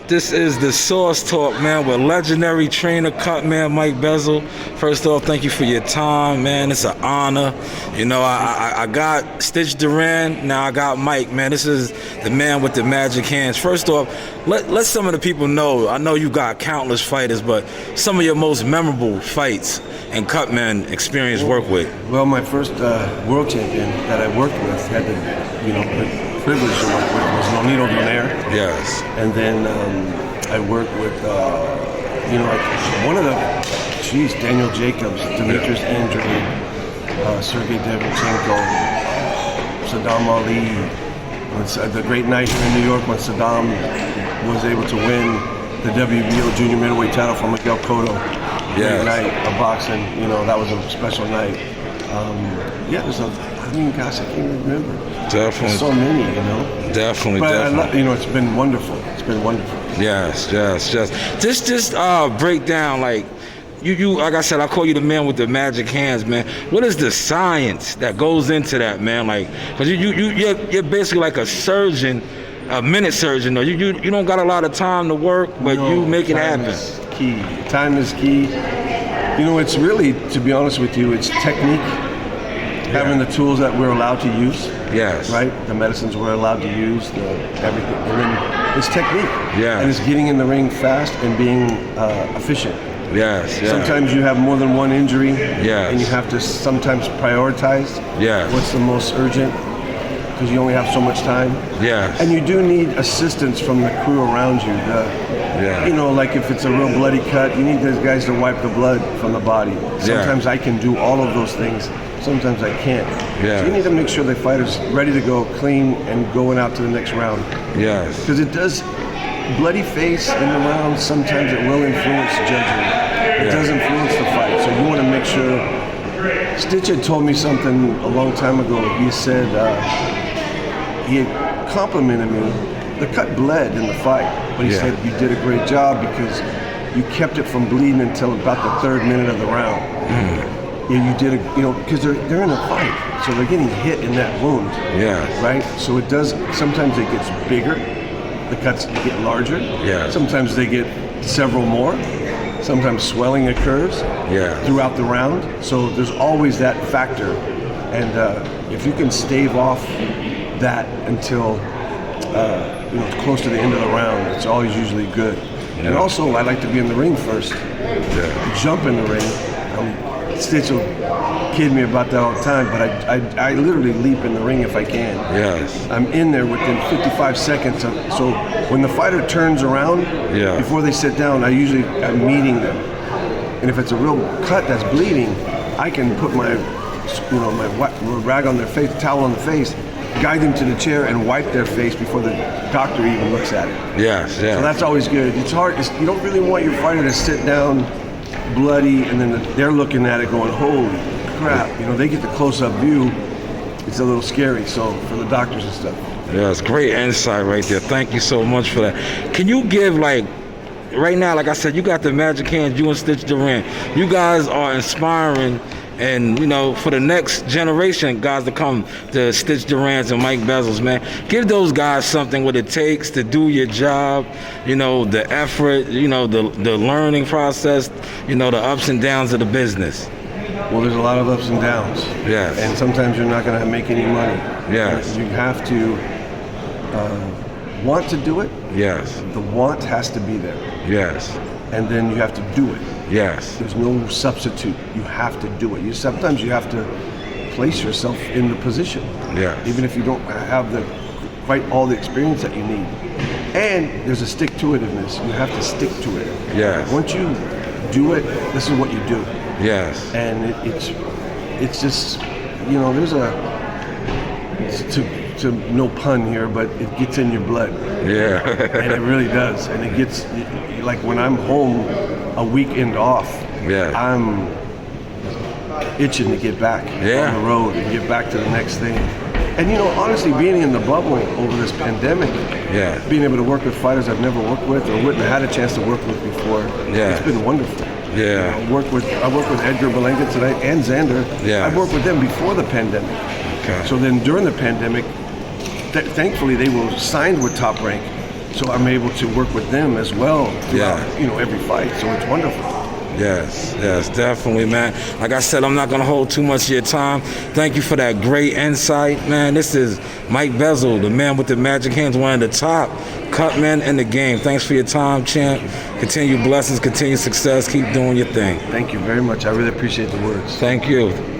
This is the Source Talk, man, with legendary trainer, cut man, Mike Bazzel. First off, thank you for your time, man. It's an honor. You know, I got Stitch Duran, now I got Mike, man. This is the man with the magic hands. First off, let some of the people know. I know you got countless fighters, but some of your most memorable fights and cut man experience work with. Well, my first world champion that I worked with had the privilege to work with was Nonito Donaire. Yes. And then I worked with, one of the, Daniel Jacobs, Demetrius Andrade, Sergey Devchenko, Saddam Ali. The great night here in New York when Saddam was able to win the WBO junior middleweight title from Miguel Cotto. Great night of boxing, that was a special night. Gosh, I can't remember. Definitely. There's so many, Definitely, but definitely. it's been wonderful. It's been wonderful. Yes. Just break down, like, you like I said, I call you the man with the magic hands, man. What is the science that goes into that, man? Like, because you're basically like a surgeon, a minute surgeon, though. You don't got a lot of time to work, but you make it happen. Time is key. It's really, to be honest with you, it's technique. Having the tools that we're allowed to use. Yes. Right? The medicines we're allowed to use, everything. And then it's technique. Yeah. And it's getting in the ring fast and being efficient. Yes. Sometimes you have more than one injury. Yes. And you have to sometimes prioritize. Yes. What's the most urgent, because you only have so much time. Yes. And you do need assistance from the crew around you. Like if it's a real bloody cut, you need those guys to wipe the blood from the body. Sometimes I can do all of those things. Sometimes I can't. Yeah. So you need to make sure the fighter's ready to go, clean, and going out to the next round. Yes. Because it does, bloody face in the round, sometimes it will influence judging. It does influence the fight. So you want to make sure. Stitch had told me something a long time ago. He said, he had complimented me. The cut bled in the fight, but he said, you did a great job because you kept it from bleeding until about the third minute of the round. You did because they're in a fight, so they're getting hit in that wound. Yeah. Right. So it does. Sometimes it gets bigger. The cuts get larger. Yeah. Sometimes they get several more. Sometimes swelling occurs. Yeah. Throughout the round. So there's always that factor, and if you can stave off that until close to the end of the round, it's always usually good. Yeah. And also, I like to be in the ring first. Jump in the ring. Stitch will kid me about that all the time, but I literally leap in the ring if I can. Yes. I'm in there within 55 seconds. So when the fighter turns around, before they sit down, I'm meeting them. And if it's a real cut that's bleeding, I can put my rag on their face, towel on the face, guide them to the chair and wipe their face before the doctor even looks at it. Yes. So that's always good. It's hard. You don't really want your fighter to sit down bloody, and then they're looking at it going, holy crap, they get the close-up view. It's a little scary, so for the doctors and stuff. Yeah, it's great insight right there. Thank you so much for that. Can you give, right now, like I said, you got the magic hands, you and Stitch Duran. You guys are inspiring, and, for the next generation, guys to come, the Stitch Durans and Mike Bazzels, man. Give those guys something, what it takes to do your job, the effort, the learning process, the ups and downs of the business. Well, there's a lot of ups and downs. Yes. And sometimes you're not going to make any money. Yes. You have to want to do it. Yes. The want has to be there. Yes. And then you have to do it. Yes. There's no substitute. You have to do it. Sometimes you have to place yourself in the position. Yes. Even if you don't have quite all the experience that you need. And there's a stick-to-itiveness. You have to stick to it. Yes. Once you do it, this is what you do. Yes. And it's just, there's to no pun here, but it gets in your blood. Yeah. And it really does. And it gets, like when I'm home a weekend off, I'm itching to get back on the road and get back to the next thing. And honestly, being in the bubble over this pandemic, being able to work with fighters I've never worked with or wouldn't have had a chance to work with before, it's been wonderful. Yeah. I worked with Edgar tonight and Xander. Yeah. I worked with them before the pandemic. Okay. So then during the pandemic, thankfully they were signed with Top Rank. so I'm able to work with them as well throughout, Yeah. every fight. So it's wonderful. Yes, definitely, man. Like I said, I'm not going to hold too much of your time. Thank you for that great insight, man. This is Mike Bazzel, the man with the magic hands, one of the top cut men in the game. Thanks for your time, champ. Continue blessings, continue success. Keep doing your thing. Thank you very much. I really appreciate the words. Thank you.